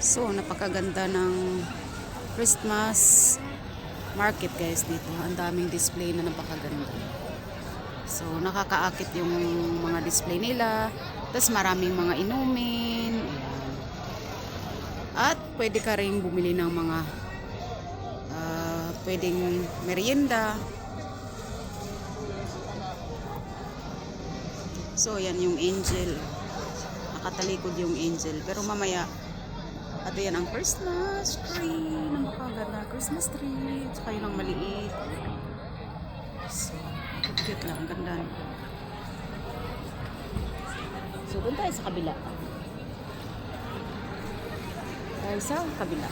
So, napakaganda ng Christmas market guys dito. Ang daming display na napakaganda. So, nakakaakit yung mga display nila. Tapos maraming mga inumin. Ayan. At pwede ka rin bumili ng mga pwedeng merienda. So, yan yung angel. Nakatalikod yung angel. Pero mamaya, ito yan ang Christmas tree. Napakaganda. Christmas tree. Tsaka yun ang maliit. So, cute lang. Ang ganda. So, doon tayo sa kabila. Tayo sa kabila.